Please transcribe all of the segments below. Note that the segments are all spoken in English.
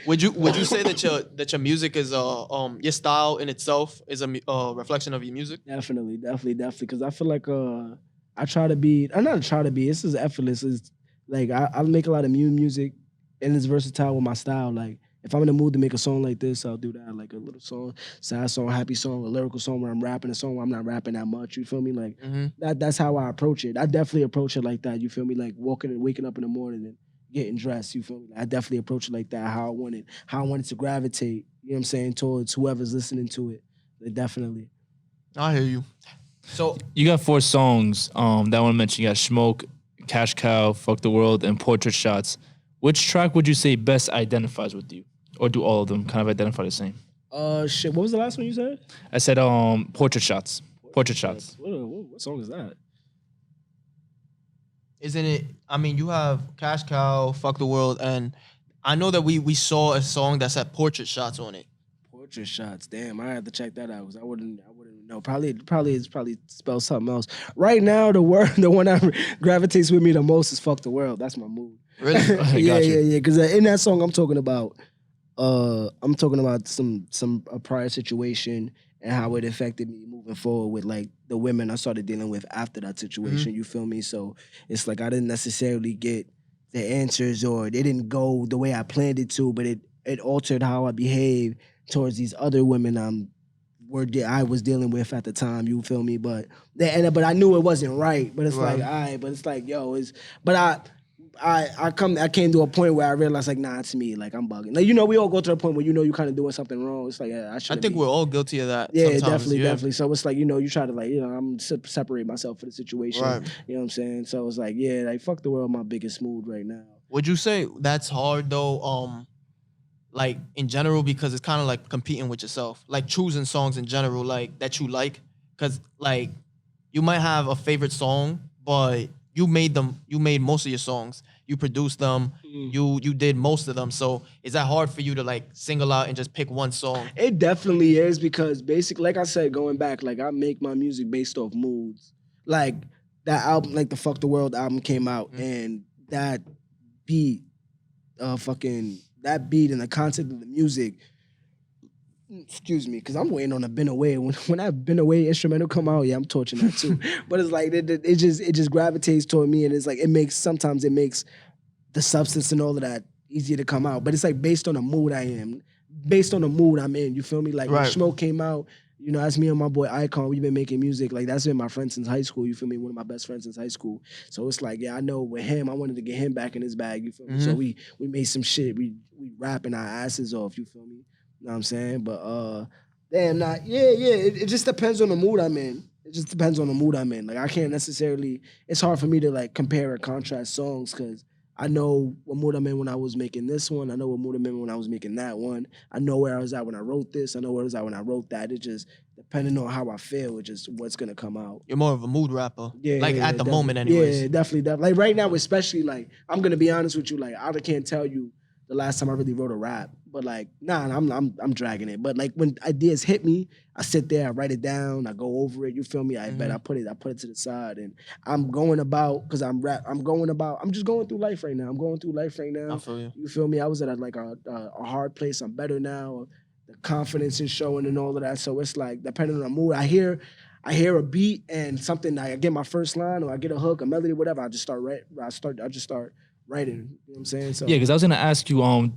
Would you say that your music is your style in itself is a reflection of your music? Definitely. Because I feel like I try to be. I'm not try to be. This is effortless. It's like I make a lot of music, and it's versatile with my style. Like if I'm in the mood to make a song like this, I'll do that. Like a little song, sad song, happy song, a lyrical song where I'm rapping, a song where I'm not rapping that much. You feel me? Like Mm-hmm. that's how I approach it. I definitely approach it like that. You feel me? Like walking and waking up in the morning and getting dressed. You feel me? I definitely approach it like that. How I want it to gravitate. You know what I'm saying towards whoever's listening to it. Like, definitely. I hear you. So You got 4 songs. That I want to mention. You got Smoke, Cash Cow, Fuck the World, and Portrait Shots. Which track would you say best identifies with you, or do all of them kind of identify the same? Shit. What was the last one you said? I said Portrait Shots. Portrait Shots. What song is that? isn't it? I mean, you have Cash Cow, Fuck the World, and I know that we saw a song that said Portrait Shots on it. Portrait Shots. Damn, I had to check that out because I wouldn't know. Probably it's probably spelled something else. Right now, the one that gravitates with me the most is "Fuck the World." That's my mood. Really? Yeah. Because in that song, I'm talking about some a prior situation and how it affected me moving forward with like the women I started dealing with after that situation. You feel me? So it's like I didn't necessarily get the answers or they didn't go the way I planned it to, but it altered how I behave towards these other women I was dealing with at the time. You feel me? But I knew it wasn't right. But it's like, all right. But it's like, yo, I came to a point where I realized like, nah, it's me. Like I'm bugging. Like we all go to a point where you kind of doing something wrong. It's like I should. I think we're all guilty of that. Yeah, sometimes, definitely. So it's like you try to like I'm separate myself for the situation. Right. You know what I'm saying? So it's like like fuck the world, my biggest mood right now. Would you say that's hard though? Like in general, because it's kind of like competing with yourself, like choosing songs in general, like that you like, because like you might have a favorite song, but you made most of your songs, you produced them, you did most of them. So is that hard for you to like single out and just pick one song? It definitely is because basically, like I said, going back, like I make my music based off moods. Like that album, like the Fuck the World album came out, and that beat, that beat and the concept of the music. Excuse me, because I'm waiting on a "Been Away." When that "Been Away" instrumental come out, I'm torching that too. But it's like it just gravitates toward me, and it's like sometimes it makes the substance and all of that easier to come out. But it's like based on the mood I am, based on the mood I'm in. You feel me? Like when Smoke came out, that's me and my boy Icon. We've been making music. Like that's been my friend since high school. You feel me? One of my best friends since high school. So it's like, I know with him, I wanted to get him back in his bag. You feel me? So we made some shit. We rapping our asses off. You feel me? You know what I'm saying? But it just depends on the mood I'm in. It just depends on the mood I'm in. Like I can't necessarily. It's hard for me to like compare or contrast songs because I know what mood I'm in when I was making this one. I know what mood I'm in when I was making that one. I know where I was at when I wrote this. I know where I was at when I wrote that. It just depending on how I feel, it's just what's gonna come out. You're more of a mood rapper, at the definitely. moment, anyways. Yeah, definitely. Like right now, especially like I'm gonna be honest with you. Like I can't tell you the last time I really wrote a rap, but like I'm dragging it. But like when ideas hit me, I sit there, I write it down, I go over it. You feel me? I put it to the side, and I'm going about because I'm just going through life right now. I'm going through life right now. I feel you. You feel me? I was at a hard place. I'm better now. The confidence is showing and all of that. So it's like depending on the mood, I hear a beat and something. I get my first line or I get a hook, a melody, whatever. I just start writing. You know what I'm saying? So Yeah, because I was gonna ask you,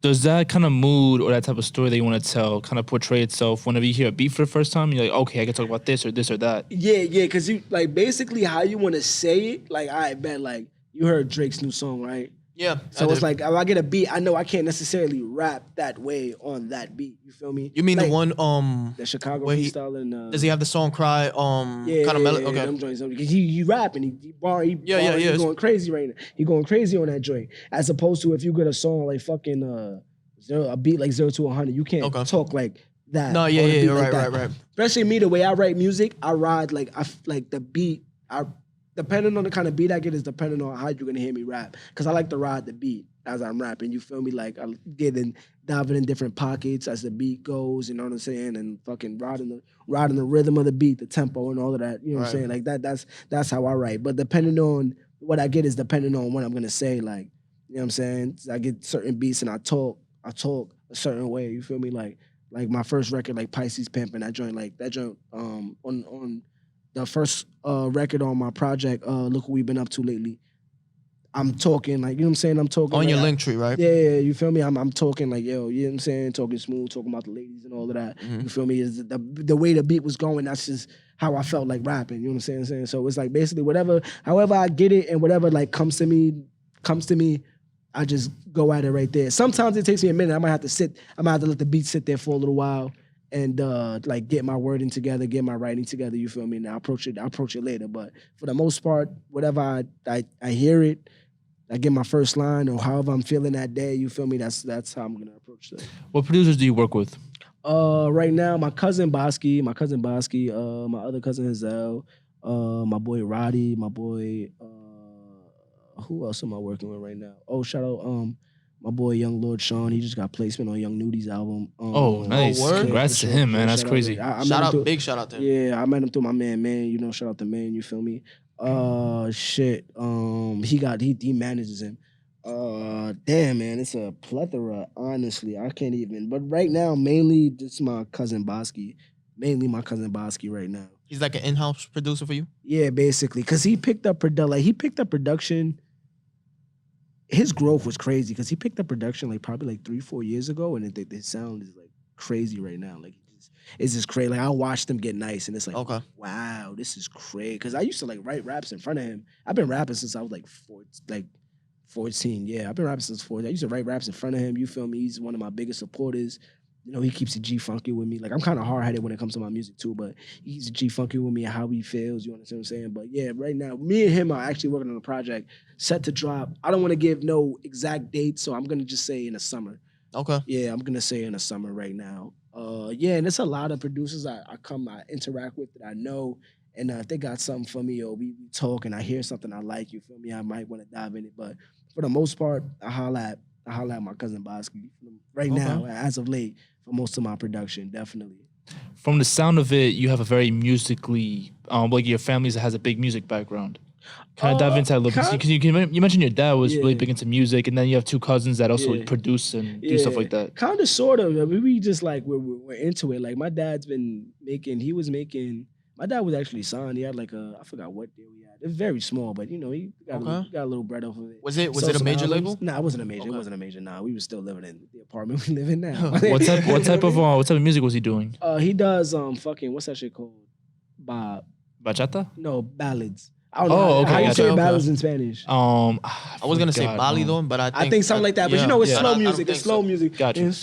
does that kind of mood or that type of story that you want to tell kind of portray itself whenever you hear a beat for the first time? You're like, okay, I can talk about this or that. Yeah, because you like basically how you want to say it. Like I bet like you heard Drake's new song, right? Yeah. So it's like if I get a beat, I know I can't necessarily rap that way on that beat. You feel me? You mean like, the one the Chicago where freestyle and does he have the song "Cry"? Kind of melody. Okay. Them joints. Because he rapping, he Yeah. going crazy right now. He going crazy on that joint. As opposed to if you get a song like fucking a beat like 0 to 100, you can't talk like that. No, yeah, right. Especially me, the way I write music, I ride like the beat. Depending on the kind of beat I get is depending on how you're gonna hear me rap. Cause I like to ride the beat as I'm rapping. You feel me? Like I diving in different pockets as the beat goes. You know what I'm saying? And fucking riding the rhythm of the beat, the tempo, and all of that. You know what I'm saying? Like that's how I write. But depending on what I get is depending on what I'm gonna say. Like you know what I'm saying? I get certain beats and I talk I talk a certain way. You feel me? Like my first record, like Pisces Pimpin', that joint on the first record on my project, Look What We've Been Up To Lately. I'm talking like, you know what I'm saying? I'm talking On like, your link tree, right? yeah, you feel me? I'm talking like, yo, you know what I'm saying? Talking smooth, talking about the ladies and all of that. Mhm. You feel me? Is the way the beat was going, that's just how I felt like rapping. You know what I'm saying? So it's like basically however I get it and whatever like comes to me, I just go at it right there. Sometimes it takes me a minute. I might have to let the beat sit there for a little while and like get my wording together, get my writing together. You feel me? And I'll approach it later. But for the most part, whatever I hear it, I get my first line or however I'm feeling that day. You feel me? That's how I'm gonna approach it. What producers do you work with? Right now, my cousin Bosky, my other cousin Hazel, my boy Roddy, my boy. Who else am I working with right now? Oh, shout out my boy Young Lord Sean. He just got placement on Young Nudi's album. Oh, nice. word? Congrats to him, man. That's crazy. Big shout out to him. Yeah, I met him through my man. You know, shout out to man. You feel me? Shit. He manages him. Damn, man, it's a plethora. Honestly, I can't even. But right now, mainly just my cousin Bosky. Mainly my cousin Bosky right now. He's like an in-house producer for you? Yeah, basically, because he picked up production. His growth was crazy because he picked up production like probably like 3-4 years ago, and the sound is like crazy right now. Like it's just crazy. Like I watched him get nice, and it's like, Okay. wow, this is crazy. Because I used to like write raps in front of him. I've been rapping since I was like 14. Yeah, I've been rapping since 14. I used to write raps in front of him. You feel me? He's one of my biggest supporters. You know, he keeps it G-funky with me. Like, I'm kind of hard-headed when it comes to my music, too, but he's G-funky with me and how he feels, you understand what I'm saying? But, yeah, right now, me and him are actually working on a project set to drop. I don't want to give no exact date, so I'm going to just say in the summer. Okay. Yeah, I'm going to say in the summer right now. Yeah, and there's a lot of producers I interact with that I know, and if they got something for me or we talk and I hear something I like, you feel me, I might want to dive in it. But for the most part, I holla at my cousin Bosky right now, as of late, for most of my production, definitely. From the sound of it, you have a very musically, like your family has a big music background. Kind of dive into that a little bit. Because you mentioned your dad was really big into music, and then you have two cousins that also produce and do stuff like that. Kind of, sort of. I mean, we just like, we're into it. Like, my dad's been my dad was actually signed. He had like I forgot what deal he had. It was very small, but you know, he got a little bread off of it. Was it a major label? Nah, it wasn't a major. Okay. It wasn't a major. Nah, we were still living in the apartment we live in now. What type of music was he doing? He does what's that shit called? Bachata? No, ballads. I don't know how you say ballads in Spanish. I was gonna say balido, but I think something like that. But you know, it's slow music. It's slow music. Gotcha.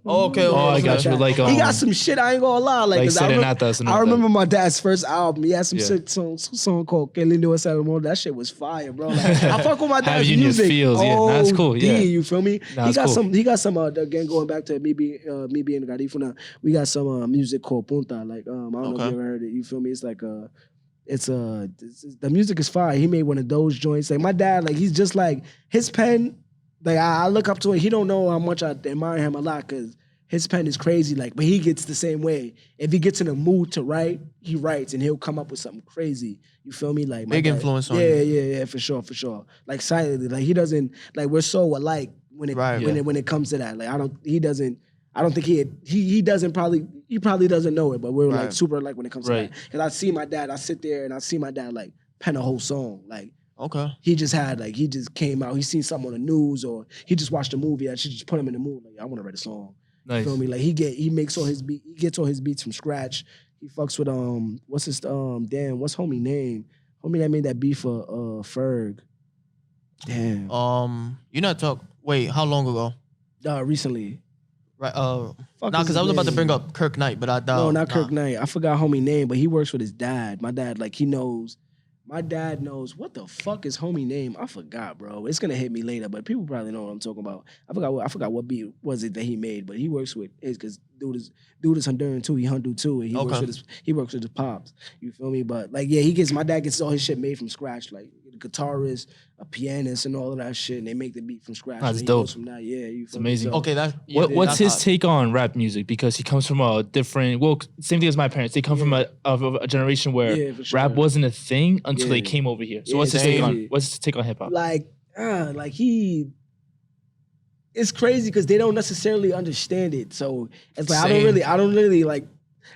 Okay. I got you. Like he got some shit. I ain't gonna lie. Like I remember my dad's first album. He had some song called "Que Lindo Es El Amor." That shit was fire, bro. Like, I fuck with my dad's music. Feels, that's cool. Yeah, you feel me? Nah, he got some. Again, going back to me being Garifuna, we got some music called Punta. Like I don't know if you ever heard it. You feel me? It's like the music is fire. He made one of those joints. Like my dad, like he's just like his pen. Like I look up to it. He don't know how much I admire him a lot because his pen is crazy. Like, but he gets the same way. If he gets in a mood to write, he writes and he'll come up with something crazy. You feel me? Like big influence on you. Yeah, for sure. Like silently, like he doesn't like we're so alike when it comes to that. Like he probably doesn't know it, but we're like super alike when it comes to that. Because I see my dad, I sit there and I see my dad like pen a whole song. Like he just came out, he seen something on the news or he just watched a movie that should just put him in the mood. Like, I want to write a song. Nice. You feel me? Like he gets all his beats from scratch. He fucks with what's homie name? Homie that made that beat for Ferg. Damn. You not talk. Wait, how long ago? Recently. Right. Because I was about to bring up Kirk Knight, but I doubt. No, not Kirk Knight. I forgot homie name, but he works with his dad. My dad, like he knows. My dad knows what the fuck is homie name. I forgot, bro. It's gonna hit me later, but people probably know what I'm talking about. I forgot what beat was it that he made, but he works with his because dude is Honduran too. He Hondu too, and he works with his pops. You feel me? But like, yeah, my dad gets all his shit made from scratch. Like a guitarist, a pianist, and all of that shit, and they make the beat from scratch. That's dope. From that, yeah, you feel it's amazing. Me? So, what's his take on rap music? Because he comes from a different, same thing as my parents. They come from a generation where rap wasn't a thing until they came over here. So what's his take on hip hop? Like it's crazy because they don't necessarily understand it. So it's like Same. I don't really like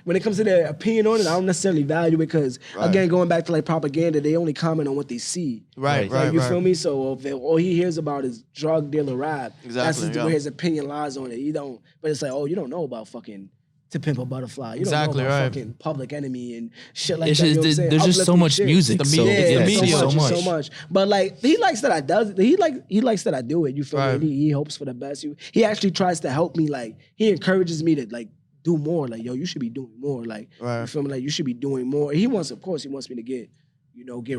when it comes to their opinion on it. I don't necessarily value it because again, going back to like propaganda, they only comment on what they see. Right. Like, you feel me? So if all he hears about is drug dealer rap, that's where his opinion lies on it. You don't, but it's like, oh, you don't know about fucking To Pimp a Butterfly. You don't know about fucking Public Enemy and shit like that. You know what I'm saying? There's just so much music. The media. So much. But like he likes that I does. He likes that I do it. You feel me? And he hopes for the best. He actually tries to help me. Like he encourages me to like do more. Like yo, you should be doing more. Like you feel me? Like you should be doing more. Of course, he wants me to get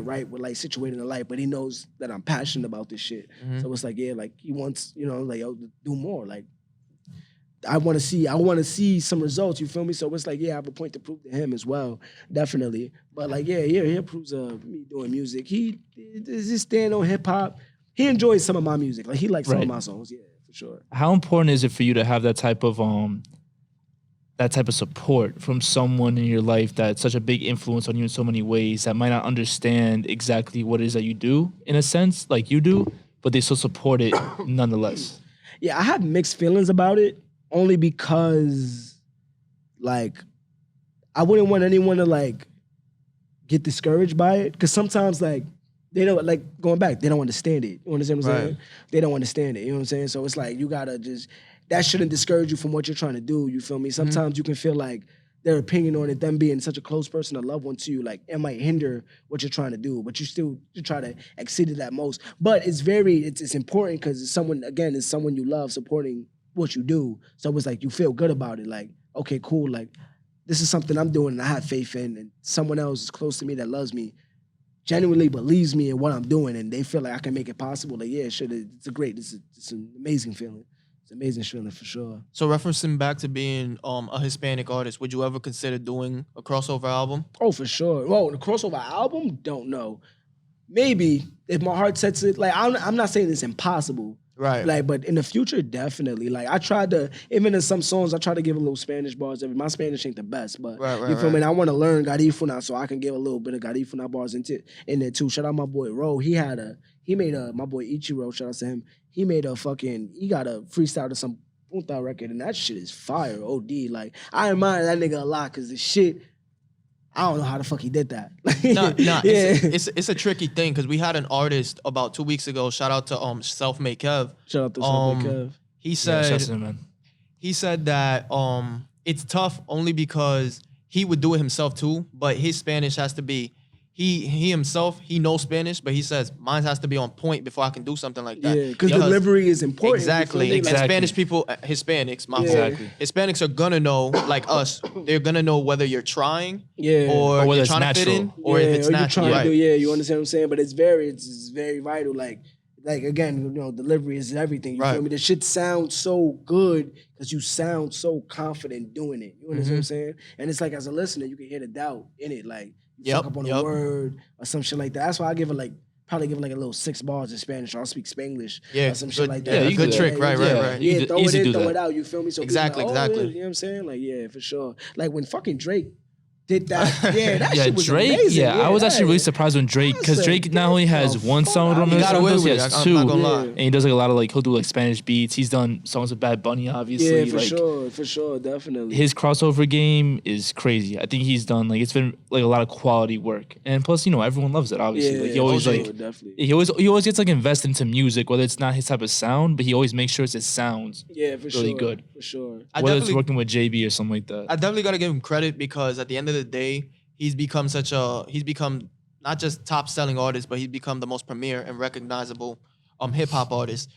right with like situated in life. But he knows that I'm passionate about this shit. So it's like like he wants like yo do more. Like I want to see some results. You feel me? So it's like I have a point to prove to him as well, definitely. But like he approves of me doing music. He just stand on hip hop. He enjoys some of my music. Like he likes some of my songs. Yeah, for sure. How important is it for you to have that type of support from someone in your life that's such a big influence on you in so many ways that might not understand exactly what it is that you do in a sense, like you do, but they still support it nonetheless? Yeah, I have mixed feelings about it. Only because, like, I wouldn't want anyone to, like, get discouraged by it. Because sometimes, like, they don't, like, going back, they don't understand it. You understand what I'm saying? They don't understand it. You know what I'm saying? So it's like, you got to just, that shouldn't discourage you from what you're trying to do. You feel me? Sometimes you can feel like their opinion on it, them being such a close person, a loved one to you, like, it might hinder what you're trying to do. But you try to exceed it at most. But it's important because it's someone you love supporting what you do. So it's like you feel good about it. Like, okay, cool. Like, this is something I'm doing and I have faith in, and someone else is close to me that loves me, genuinely believes me in what I'm doing, and they feel like I can make it possible. Like, yeah, sure, it's an amazing feeling. It's an amazing feeling for sure. So referencing back to being a Hispanic artist, would you ever consider doing a crossover album? Oh, for sure. Well, the crossover album, don't know. Maybe if my heart sets it. Like, I'm not saying it's impossible. Right. Like, but in the future, definitely. Like, I tried to, even in some songs, I try to give a little Spanish bars. My Spanish ain't the best, but you feel me? And I want to learn Garifuna so I can give a little bit of Garifuna bars in there too. Shout out my boy Ro. My boy Ichiro, shout out to him. He got a freestyle to some Punta record, and that shit is fire, OD. Like, I admire that nigga a lot because the shit, I don't know how the fuck he did that. It's a tricky thing because we had an artist about 2 weeks ago. Shout out to Self-Made Kev. Shout out to Self-Made Kev. He said, shout out to him, man. He said that it's tough only because he would do it himself too, but his Spanish has to be. He himself, he knows Spanish, but he says mine has to be on point before I can do something like that. Yeah, because delivery is important. Exactly. Like, and Spanish people, Hispanics, Hispanics are gonna know, like us, they're gonna know whether you're trying or whether you're it's trying natural. to fit in or if it's natural. Right. You understand what I'm saying? But it's very vital. Like again, delivery is everything. You feel me? The shit sounds so good because you sound so confident doing it. You understand what I'm saying? And it's like as a listener, you can hear the doubt in it. Like you fuck up on a word or some shit like that. That's why I probably give it like a little 6 bars in Spanish or I'll speak Spanglish or some shit like that. Yeah, good trick. Right. Yeah, throw it in, throw it out. You feel me? So exactly. You know what I'm saying? Like, yeah, for sure. Like when fucking Drake did that. Yeah, that shit was Drake, amazing. I was actually really surprised when Drake, because Drake not only has one song with him, he has 2. And he does like a lot of he'll do like Spanish beats. He's done songs with Bad Bunny, obviously. Yeah, for sure, definitely. His crossover game is crazy. I think he's done it's been like a lot of quality work. And plus, everyone loves it, obviously. He always gets like invested into music, whether it's not his type of sound, but he always makes sure it sounds really good. For sure. Whether it's working with JB or something like that. I definitely gotta give him credit because at the end of the day, he's become not just top selling artist, but he's become the most premier and recognizable hip hop artist.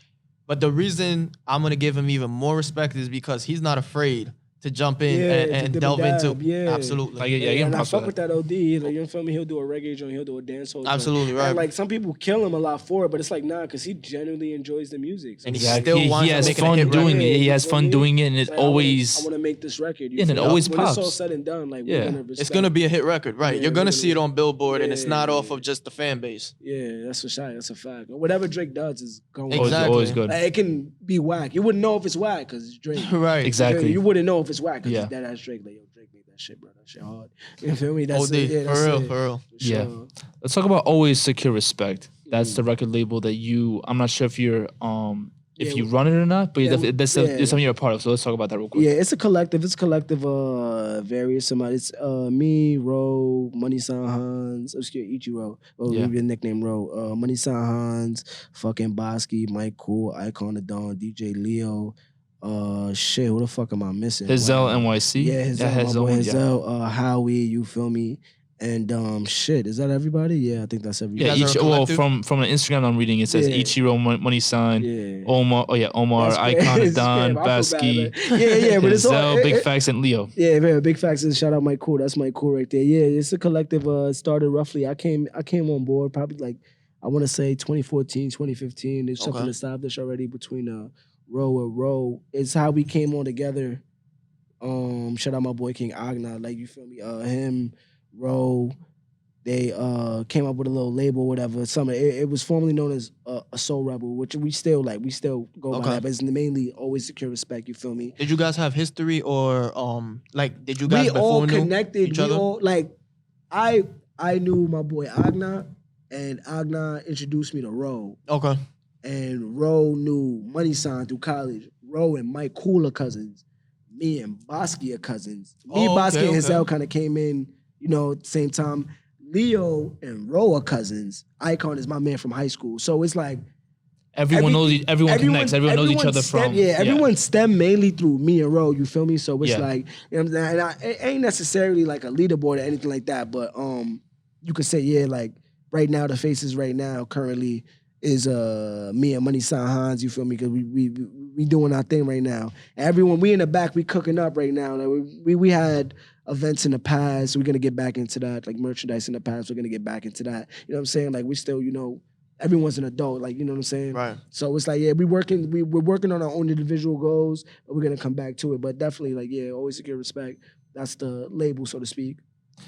But the reason I'm gonna give him even more respect is because he's not afraid to jump in and delve into. Absolutely. And I fuck with that OD. Like, you feel me? He'll do a reggae joint, he'll do a dancehall joint. Absolutely, right. And like some people kill him a lot for it, but it's like nah, because he genuinely enjoys the music. So and he still wants he has to make fun it doing it. He has fun doing it, and it always. I want to make this record. And it always when pops. When it's all said and done, like we're gonna respect. It's gonna be a hit record, right? You're gonna see it on Billboard, and it's not off of just the fan base. Yeah, that's for sure. That's a fact. Whatever Drake does is going always good. Like, it can be whack. You wouldn't know if it's whack because it's Drake. Right. Exactly. You wouldn't know if it's whack because that ass Drake. Like, yo, Drake made that shit, bro. That shit hard. You feel me? That's it. For real. Yeah. Let's talk about Always Secure Respect. That's the record label that I'm not sure if you're if Yeah, you run it or not, but yeah, that's yeah. something you're a part of. So let's talk about that real quick. Yeah, it's a collective. It's a collective. Various amount. It's me, Ro, Money San Hans. Excuse Ichiro. Oh, Yeah. your nickname Ro. Money San Hans. Fucking Bosky, Mike Cool, Icon the Dawn, DJ Leo. Shit. Who the fuck am I missing? Hazel Wow. NYC. Yeah, Hazel, my Hazel, boy yeah. Hazel. Howie. You feel me? And shit. Is that everybody? Yeah, I think that's Yeah, everybody. guys are a well, collective? from the Instagram I'm reading, it says Yeah. Ichiro Money Sign, Yeah. Omar. Oh yeah, Omar, That's Icon, crazy. Don, I feel bad, Basky, man. Yeah, but it's all Hazel, Big Facts, and Leo. Yeah, man, big facts and shout out Mike Cool. That's Mike Cool right there. Yeah, it's a collective. It started roughly. I came on board probably like I want to say 2014, 2015. There's something Okay. established already between Row and Row. It's how we came on together. Shout out my boy King Agna. Like you feel me? Him, Row. They came up with a little label, whatever. It was formerly known as a Soul Rebel, which we still go by Okay. that. But it's mainly always secure respect. You feel me? Did you guys have history or like did you guys We before all knew connected. each We other? all like I knew my boy Agna, and Agna introduced me to Ro, Okay. and Ro knew Money Sign through college. Ro and Mike Cool are cousins. Me and Bosky are cousins. Me, Oh, Bosky, okay, and Hazel okay. kind of came in, at the same time. Leo and Ro are cousins. Icon is my man from high school. So it's like Everyone knows. Everyone connects. Everyone knows each other from. everyone stem mainly through me and Ro. You feel me? So it's Yeah. like you know what I'm saying? And it ain't necessarily like a leaderboard or anything like that. But you could say like right now the faces right now currently is me and Money Sign Hans. You feel me? Because we doing our thing right now. Everyone we in the back we cooking up right now. Like we had events in the past. We're gonna get back into that. Like merchandise in the past. We're gonna get back into that. You know what I'm saying? Like we still everyone's an adult, like you know what I'm saying. Right. So it's like we're working on our own individual goals, but we're gonna come back to it. But definitely always secure respect. That's the label, so to speak.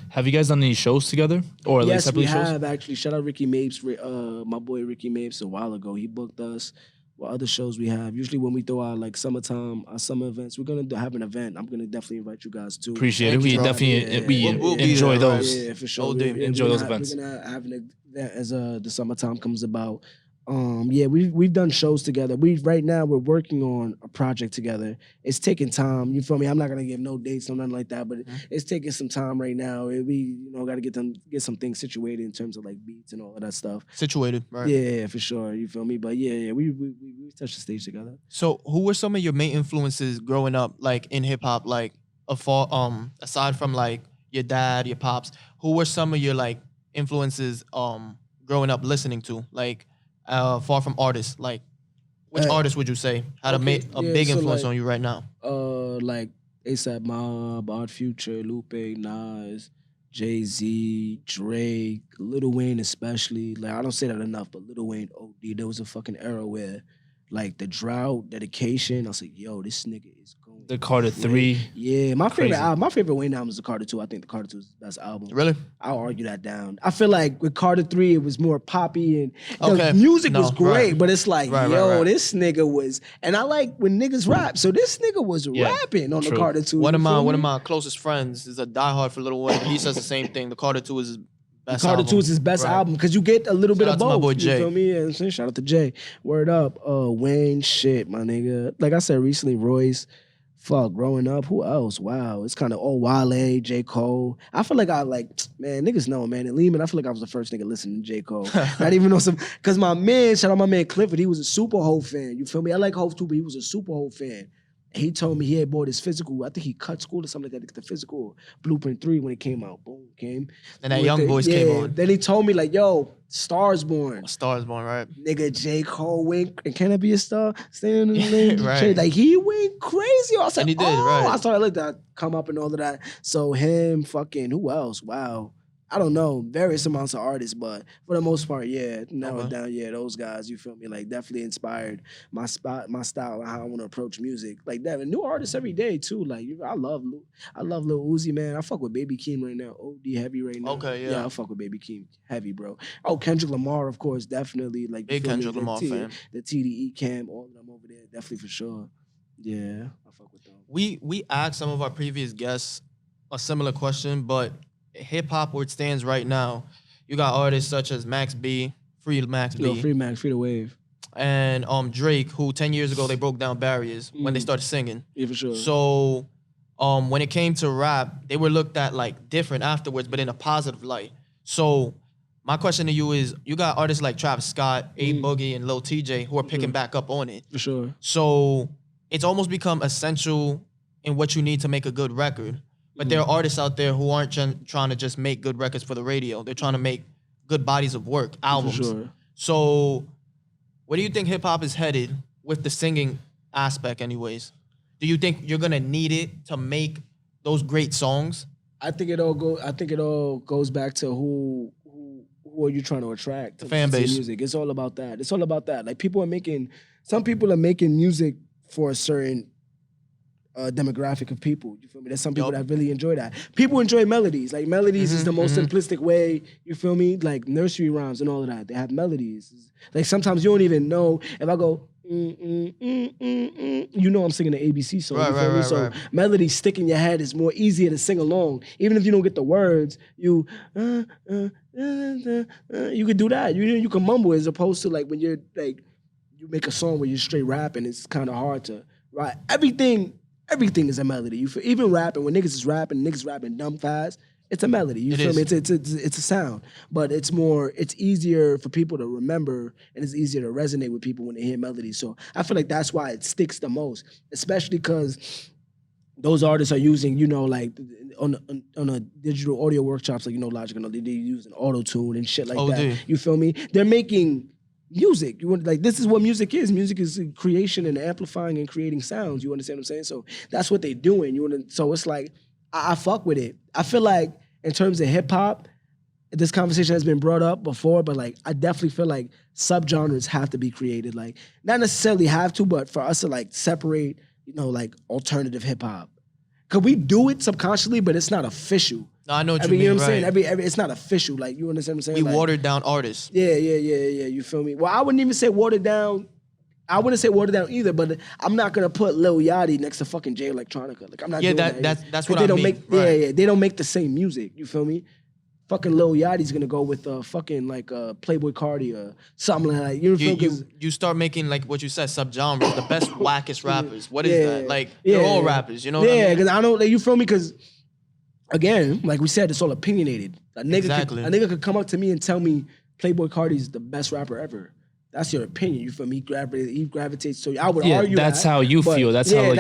Have you guys done any shows together or like Yes, we separately shows? have actually. Shout out Ricky Mapes, my boy Ricky Mapes a while ago. He booked us. What other shows we have? Usually when we throw out like summertime, our summer events, we're gonna have an event. I'm gonna definitely invite you guys too. Appreciate it. Thank We you, bro. definitely We'll be enjoy there, right. those. Yeah, for sure. Oh, damn. Enjoy those events. We're gonna have an event as the summertime comes about. We've done shows together. Right now we're working on a project together. It's taking time. You feel me? I'm not gonna give no dates or nothing like that, but it's taking some time right now. We got to get some things situated in terms of like beats and all of that stuff. Situated, right? Yeah, for sure. You feel me? But we touched the stage together. So who were some of your main influences growing up, like in hip hop, like aside from like your dad, your pops, who were some of your like influences growing up listening to? Like far from artists, like which artist would you say had a big influence on you right now? Like ASAP Mob, Art Future, Lupe, Nas, Jay-Z, Drake, Lil Wayne especially. Like I don't say that enough, but Lil Wayne OD. There was a fucking era where like the drought, dedication. I was like, yo, this nigga is going. The Carter 3. Yeah, my Crazy. favorite Wayne album is the Carter 2. I think the Carter 2 is the best album. Really? I'll argue that down. I feel like with Carter 3, it was more poppy and Okay. the music No, was great, right. but it's like, Right, yo, right. this nigga was, and I like when niggas rap. So this nigga was Yeah, rapping on the true. Carter 2. One you of feel my me? closest friends is a diehard for Lil Wayne. He says the same thing. The Carter 2 is his best Carter album. 2 is his best Right. album because you get a little bit Shout of out to my both. boy You Jay. feel me? And shout out to Jay. Word up. Wayne, shit, my nigga. Like I said recently, Royce. Fuck, growing up, who else? Wow, it's kind of all Wale, J. Cole. I feel like man, niggas know, man. And Lehman, I feel like I was the first nigga listening to J. Cole. Not even on some, because shout out my man Clifford, he was a Super Hov fan. You feel me? I like Hov too, but he was a Super Hov fan. And he told me he had bought his physical. I think he cut school or something like that to get the physical Blueprint 3 when it came out. Boom, came. And that young voice came on. Then he told me, like, yo, Stars Born. A Star is Born, right? Nigga, J. Cole went, and can I be a star? Standing in the lane. Right. Like, he went crazy. I said, And he did, right. I started like that come up and all of that. So him, fucking, who else? Wow. I don't know, various amounts of artists, but for the most part, narrow it down, those guys, you feel me? Like, definitely inspired my style, and how I want to approach music. Like that, and new artists every day too. Like, I love Lil Uzi, man. I fuck with Baby Keem right now, OD heavy right now. Okay, yeah. Yeah, I fuck with Baby Keem heavy, bro. Oh, Kendrick Lamar, of course, definitely. Like, Big you feel me? Kendrick Lamar fan. The TDE camp, all of them over there, definitely for sure. Yeah, I fuck with them. We asked some of our previous guests a similar question, but hip hop where it stands right now, you got artists such as Max B, Free Max B. Yo, free Max, free the wave. and Drake, who 10 years ago they broke down barriers when they started singing. Yeah, for sure. So when it came to rap, they were looked at like different afterwards, but in a positive light. So my question to you is, you got artists like Travis Scott, A Boogie, and Lil TJ who are picking back up on it. For sure. So it's almost become essential in what you need to make a good record. But there are artists out there who aren't trying to just make good records for the radio. They're trying to make good bodies of work, albums. For sure. So where do you think hip hop is headed with the singing aspect anyways? Do you think you're gonna need it to make those great songs? I think it all goes back to who are you trying to attract? The fan base. Music. It's all about that. It's all about that. Like some people are making music for a certain demographic of people. You feel me? There's some people that really enjoy that. People enjoy melodies. Like melodies is the most simplistic way. You feel me? Like nursery rhymes and all of that. They have melodies. Like sometimes you don't even know if I go. You know I'm singing an ABC song. Right. So melodies stick in your head. It's more easier to sing along. Even if you don't get the words, you could do that. You can mumble as opposed to like when you're like you make a song where you're straight rapping. It's kind of hard to write. Everything is a melody. You feel, even rapping, when niggas rapping dumb fast, it's a melody. You feel me? It's a sound. But it's easier for people to remember and it's easier to resonate with people when they hear melodies. So I feel like that's why it sticks the most, especially because those artists are using, like on a digital audio workshops, like, Logic, they're using auto-tune and shit like that. You feel me? They're making music. This is what music is. Music is creation and amplifying and creating sounds. You understand what I'm saying? So that's what they're doing. So it's like, I fuck with it. I feel like in terms of hip hop, this conversation has been brought up before, but like I definitely feel like subgenres have to be created. Like not necessarily have to, but for us to like separate, like alternative hip hop. Cause we do it subconsciously, but it's not official. No, I know what you mean. You know what I'm saying? It's not official. Like you understand what I'm saying? We watered down artists. Yeah. You feel me? Well, I wouldn't even say watered down. I wouldn't say watered down either, but I'm not gonna put Lil Yachty next to fucking Jay Electronica. Like I'm not doing that. That's what I don't mean. They don't make the same music. You feel me? Fucking Lil Yachty's gonna go with fucking like Playboy Cardi or something like that. You feel me? You start making like what you said, subgenres, the best wackest rappers. What is that? Like they're all rappers, you know what I mean? Because I don't like you feel me? Because again, like we said, it's all opinionated. A nigga could come up to me and tell me Playboy Cardi's the best rapper ever. That's your opinion. You feel me? He gravitates. So I would argue that's how you feel. That's how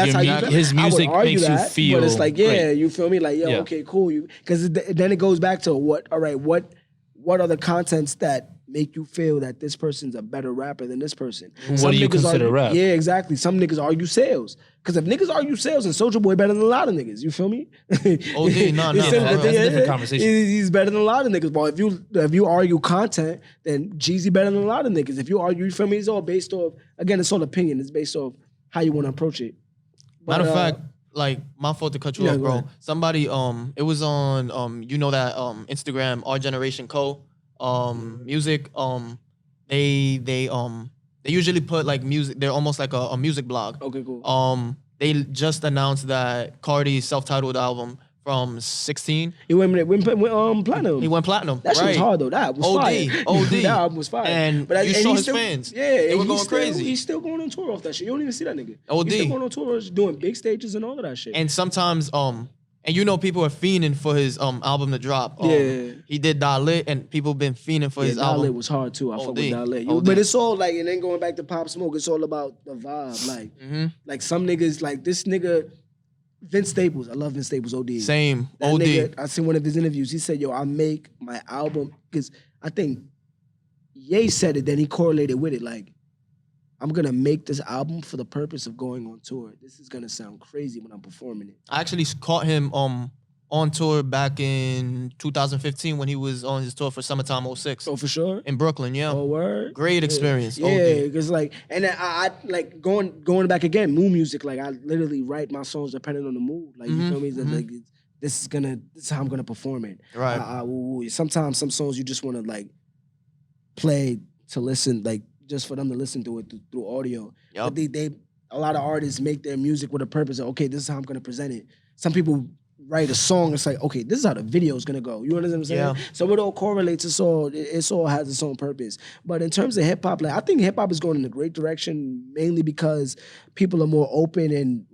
his music makes you feel. But it's like, great. You feel me? Like, okay, cool. Because then it goes back to what are the contents that make you feel that this person's a better rapper than this person? What do you consider rap? Yeah, exactly. Some niggas argue sales. Because if niggas argue sales, and Soulja Boy better than a lot of niggas, you feel me? That's a different conversation. He's better than a lot of niggas. But if you argue content, then Jeezy better than a lot of niggas. If you argue, you feel me? It's all based off, again, it's all opinion. It's based off how you want to approach it. But, matter of fact, like my fault to cut you off, bro. Somebody, it was on, that Instagram, Our Generation Co. Music. They usually put like music. They're almost like a music blog. Okay, cool. They just announced that Cardi's self-titled album from 16. He went platinum. He went platinum. That shit was hard though. That was fire. That album was fire. And you saw his fans. Yeah, they were going crazy. He's still going on tour off that shit. You don't even see that nigga. OD. He's still going on tour, doing big stages and all of that shit. And sometimes and people are fiending for his album to drop. He did Dalit, and people been fiending for his album. Dalit was hard too. I fuck with Dalit. But it's all like, and then going back to Pop Smoke, it's all about the vibe. Like some niggas, like this nigga, Vince Staples. I love Vince Staples. OD. Same. That OD. Nigga, I seen one of his interviews. He said, "Yo, I make my album because I think Ye said it. Then he correlated with it. Like, I'm gonna make this album for the purpose of going on tour. This is gonna sound crazy when I'm performing it." I actually caught him on tour back in 2015 when he was on his tour for Summertime 06. Oh, for sure. In Brooklyn, yeah. Oh, word. Great experience. Yeah, because like, and then I like going back again, mood music. Like I literally write my songs depending on the mood. Like you feel me? Like this is how I'm gonna perform it. Right. Sometimes some songs you just want to like play to listen, like just for them to listen to it through audio. Yep. But a lot of artists make their music with a purpose of, okay, this is how I'm gonna present it. Some people write a song, it's like, okay, this is how the video is gonna go. You understand what I'm saying? Yeah. So it all correlates. It's all has its own purpose. But in terms of hip hop, like I think hip hop is going in a great direction, mainly because people are more open and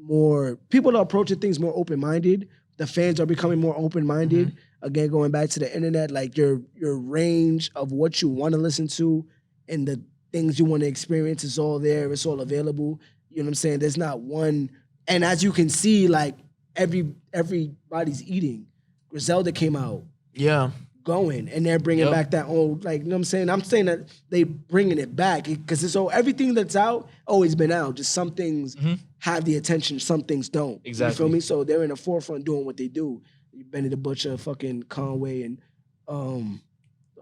people are approaching things more open minded. The fans are becoming more open minded. Mm-hmm. Again, going back to the internet, like your range of what you want to listen to and the things you want to experience is all there. It's all available. You know what I'm saying? There's not one. And as you can see, like everybody's eating. Griselda came out Yeah. going, and they're bringing back that old, like, you know what I'm saying? I'm saying that they bringing it back because it's all, everything that's out always been out. Just some things have the attention, some things don't. Exactly. You feel me? So they're in the forefront doing what they do. Benny the Butcher, fucking Conway, and homie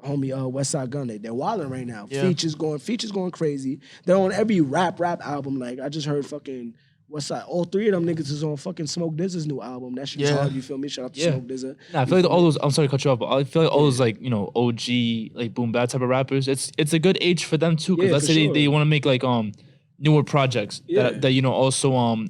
Westside Gunn. They're wilding right now. Yeah. Features going crazy. They're on every rap album. Like I just heard fucking Westside. All three of them niggas is on fucking Smoke DZA's new album. That shit's hard. You feel me? Shout out to Smoke DZA. Nah, I feel like all those. I'm sorry to cut you off, but I feel like all those like OG like boom bap type of rappers. It's a good age for them too, because let's say they want to make like newer projects that also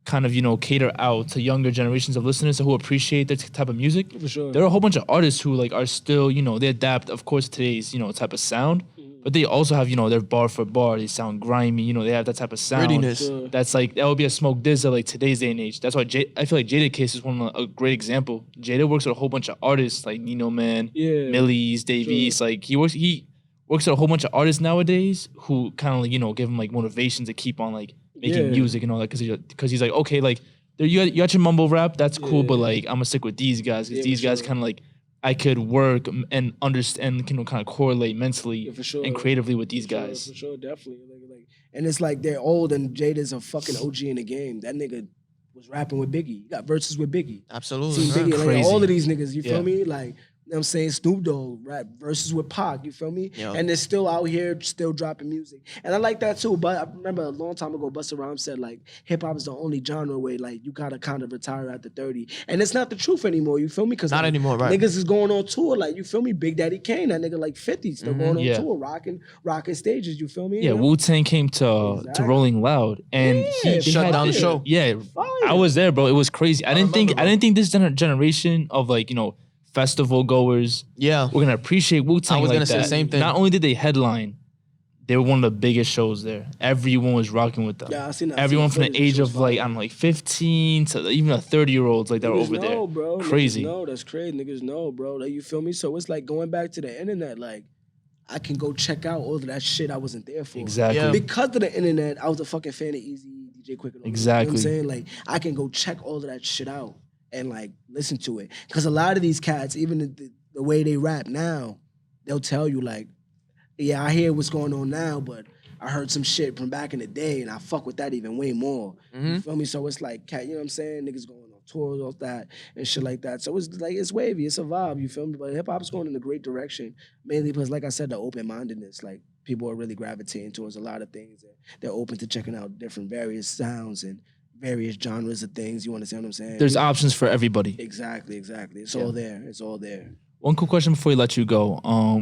kind of cater out to younger generations of listeners who appreciate that type of music. For sure. There are a whole bunch of artists who like are still they adapt, of course, today's type of sound, but they also have their bar for bar. They sound grimy. They have that type of sound. Grittiness. That's like that would be a Smoke DZA like today's day and age. That's why I feel like Jada Case is a great example. Jada works with a whole bunch of artists like Nino Man, Millie's, Davies. Like he works with a whole bunch of artists nowadays who kind of like give him like motivation to keep on like making music and all that, because he's like, okay, like you got your mumble rap, that's cool, but like I'm gonna stick with these guys because these guys kind of like I could work and understand, kind of correlate mentally and creatively with these guys. For sure, definitely. Like, and it's like they're old, and Jada's a fucking OG in the game. That nigga was rapping with Biggie. He got verses with Biggie. Absolutely. Seen Biggie, like, Crazy. all of these niggas, you feel me? Like, you know what I'm saying? Snoop Dogg rap verses with Pac, you feel me? Yep. And they're still out here, still dropping music. And I like that too, but I remember a long time ago, Busta Rhymes said, like, hip-hop is the only genre where, like, you gotta kind of retire after 30. And it's not the truth anymore, you feel me? Because Not anymore, right. Niggas is going on tour, like, you feel me? Big Daddy Kane, that nigga like 50, still going on tour, rocking stages, you feel me? Yeah, Wu-Tang came to Rolling Loud, and he shut had down the show. Yeah, I was there, bro. It was crazy. I didn't think this generation of like festival goers, we're gonna appreciate Wu-Tang. I was like gonna say that. the same thing. Not only did they headline, they were one of the biggest shows there. Everyone was rocking with them. Yeah, I seen that. Everyone from the footage. age of like 15 to even a 30-year-olds like that were over there. Bro. Crazy. No, that's crazy. Niggas know, bro. Like, you feel me? So it's like going back to the internet. Like, I can go check out all of that shit I wasn't there for. Exactly. Yeah. Because of the internet, I was a fucking fan of Easy, DJ Quick. And all that. Exactly. You know what I'm saying? Like, I can go check all of that shit out and like listen to it. Because a lot of these cats, even the way they rap now, they'll tell you like, yeah, I hear what's going on now, but I heard some shit from back in the day and I fuck with that even way more. You feel me? So it's like, cat, you know what I'm saying? Niggas going on tours, all that and shit like that. So it's like, it's wavy, it's a vibe, you feel me? But hip hop's going in a great direction, mainly because, like I said, the open-mindedness, like people are really gravitating towards a lot of things. They're open to checking out different various sounds and various genres of things. You understand what I'm saying? There's options for everybody. Exactly. It's all there. It's all there. One quick question before we let you go.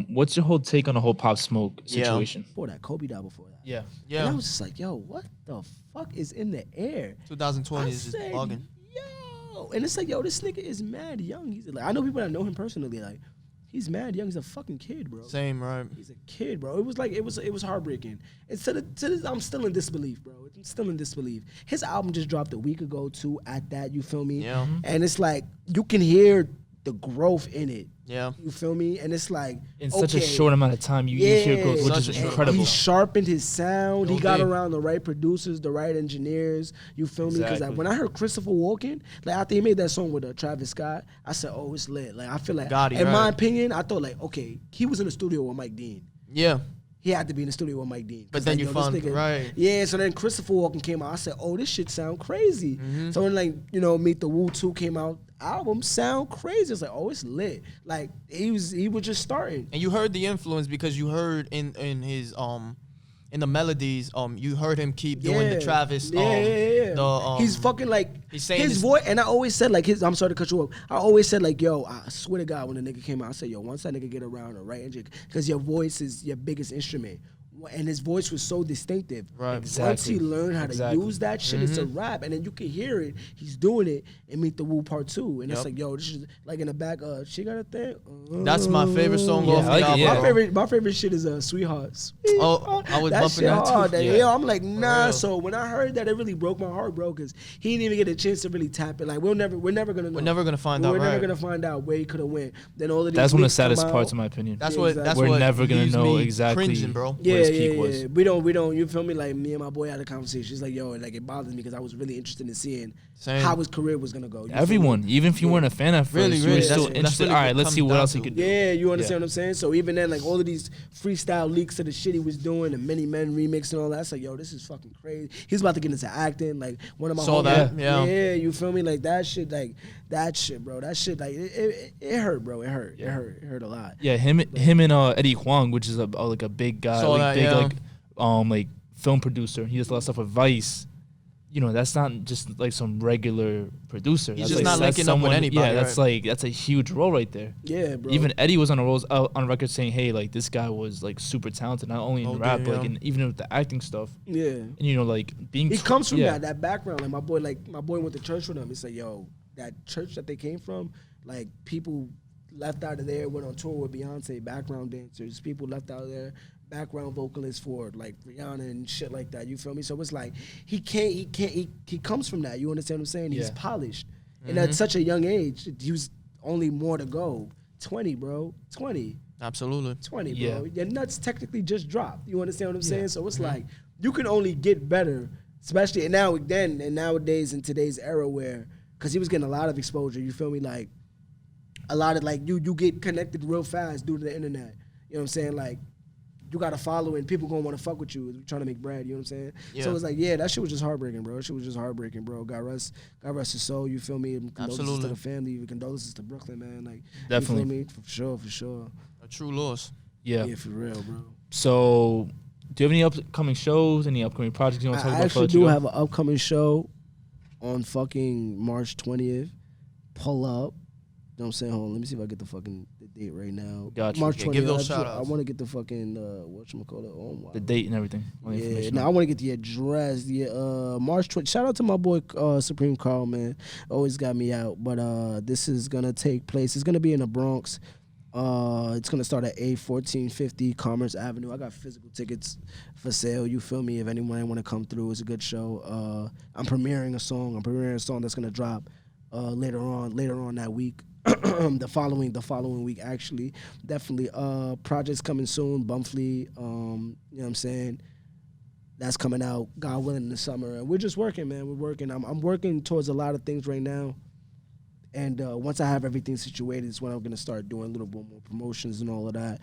What's your whole take on the whole Pop Smoke situation? Before that, Kobe died before that. Yeah. And I was just like, yo, what the fuck is in the air? 2020 is just bugging. Yo. And it's like, yo, this nigga is mad young. He's like, I know people that know him personally. Like, he's mad young. He's a fucking kid, bro. Same, right? He's a kid, bro. It was like, it was heartbreaking. And to this, I'm still in disbelief, bro. I'm still in disbelief. His album just dropped a week ago, too, at that, you feel me? Yeah. And it's like, you can hear the growth in it. Yeah. You feel me? And it's like, In such a short amount of time, you hear growth, which is incredible. He sharpened his sound. He No got thing. around the right producers, the right engineers. You feel me? Because Exactly. when I heard Christopher Walken, like after he made that song with Travis Scott, I said, oh, it's lit. Like I feel like, Gotti, in my right. opinion, I thought like, okay, he was in the studio with Mike Dean. Yeah. He had to be in the studio with Mike Dean. 'Cause But then like, you yo, this found nigga- right. Yeah, so then Christopher Walken came out. I said, oh, this shit sound crazy. So when like, Meet the Woo 2 came out, album sound crazy. It's like, oh, it's lit. Like he was just starting. And you heard the influence because you heard in his in the melodies you heard him keep doing the Travis Yeah. the he's fucking like he's saying his this- voice, and I always said like I'm sorry to cut you off. I always said like, yo, I swear to God, when the nigga came out, I said, yo, once that nigga get around the right engine, because your voice is your biggest instrument. And his voice was so distinctive. Right. Once he learned how to use that shit, it's a Mm-hmm. rap. And then you can hear it. He's doing it in Meet the Woo Part 2. And it's Yep. like, yo, this is like in the back, she got a thing. That's my favorite song Yeah, off I like the it, album. yeah. bro. My favorite shit is Sweetheart. Oh, I was that bumping shit that too. hard. Yeah. Yo, I'm like, nah. real. So when I heard that, it really broke my heart, bro, because he didn't even get a chance to really tap it. Like we're never gonna know. We're never gonna find out. We're never right. gonna find out where he could have went. Then all of these. That's one of the leaks come saddest out. parts, in my opinion. That's Yeah, what. exactly. That's We're what never gonna leaves know me exactly. cringing, bro. Where Yeah, his yeah, peak was. yeah. We don't. You feel me? Like me and my boy had a conversation. He's like, yo, like it bothers me because I was really interested in seeing Same. how his career was gonna go. You feel me? Everyone, even if you weren't a fan at first, Really, you really, were still that's interested. really All right, what let's see comes what down else he to. could do. Yeah, you understand Yeah. what I'm saying? So even then, like all of these freestyle leaks of the shit he was doing, the Many Men remix and all that, it's like, yo, this is fucking crazy. He's about to get into acting. Like one of my Saw homies- that, yeah. Yeah, you feel me? Like that shit, bro. That shit, like it hurt, bro. It hurt. It hurt a lot. Yeah, him and Eddie Huang, which is like a big guy, Saw like that, big yeah. like film producer. He does a lot of stuff with Vice. You know, that's not just like some regular producer. He's That's just like, not that's linking up with someone- anybody, Yeah, that's right? that's a huge role right there. Yeah, bro. Even Eddie was on on record saying, "Hey, like this guy was like super talented, not only in Oh, rap, damn, but like yeah. and even with the acting stuff. yeah. And you know, like being He comes from yeah. that background. Like my boy went to church with him. He said, yo, that church that they came from, like people left out of there, went on tour with Beyonce, background dancers, people left out of there, background vocalists for like Rihanna and shit like that. You feel me? So it's like he comes from that. You understand what I'm saying? He's Yeah. polished. And at such a young age, he was only more to go. 20, bro. 20. Absolutely. 20, bro. Yeah. Your nuts technically just dropped. You understand what I'm saying? So it's like you can only get better, especially and nowadays in today's era where, because he was getting a lot of exposure. You feel me? Like a lot of like you get connected real fast due to the internet. You know what I'm saying? Like you got a following, people gonna want to fuck with you trying to make bread. You know what I'm saying? Yeah. So it's like, yeah, that shit was just heartbreaking, bro. That shit was just heartbreaking, bro. God rest his soul. You feel me? Condolences Absolutely. to the family. Condolences to Brooklyn, man. Like Definitely. You feel me? For sure. A true loss. Yeah. Yeah, for real, bro. So, do you have any upcoming shows? Any upcoming projects you want to talk I about? actually do have an upcoming show on fucking March 20th. Pull up. You know what I'm saying? Hold on, let me see if I get the date right now. Gotcha. March Yeah, 20th. give those I shout-outs. want to get the fucking whatchamacallit. Oh my. the date and everything. All the Yeah, information. now I want to get the address. Yeah, March 20th. Shout out to my boy Supreme Carl, man. Always got me out. But this is gonna take place. It's gonna be in the Bronx. It's gonna start at 1450 Commerce Avenue. I got physical tickets for sale. You feel me? If anyone want to come through, it's a good show. I'm premiering a song. That's gonna drop later on that week. the following week actually. Definitely projects coming soon. Bumfly, you know what I'm saying? That's coming out, God willing, in the summer. And we're just working, man. We're working. I'm working towards a lot of things right now. And once I have everything situated, is when I'm gonna start doing a little bit more promotions and all of that.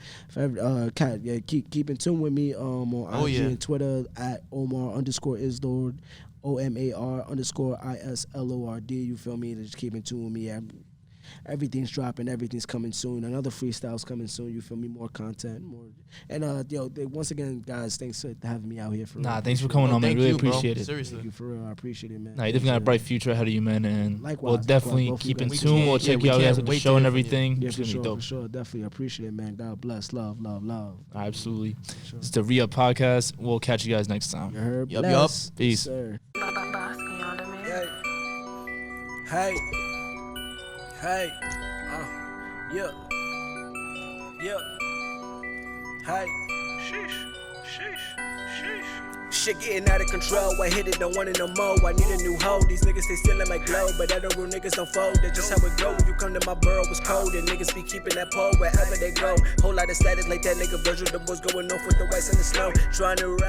Keep in tune with me on IG and Twitter at Omar_Islord, OMAR_ISLORD. You feel me? Just keep in tune with me. Everything's dropping. Everything's coming soon. Another freestyle's coming soon. You feel me? More content, more. And once again, guys, thanks for having me out here. Thanks for coming on, man. Thank Really you, bro. appreciate it. Seriously. Thank you for real. I appreciate it, man. Nah, you definitely got a bright future ahead of you, man. And Likewise, we'll definitely both of you keep in guys. tune. We'll Yeah, check we you out can't guys at the wait to show hear and from you. everything. Yeah, It's for gonna be sure, dope. for sure. Definitely appreciate it, man. God bless. Love. Absolutely. Sure. It's the Re-Up Podcast. We'll catch you guys next time. You heard? Yup, Bless. yup. Peace. Sir. Hey, hey, yeah, hey. Shit getting out of control. I hit it, don't want it no more. I need a new hoe. These niggas stay still in my glow, but other real niggas don't fold. That's just how it go. When you come to my borough, it's cold, and niggas be keeping that pole wherever they go. Whole lot of status like that nigga Virgil. The boys going off with the whites in the snow, trying to rap.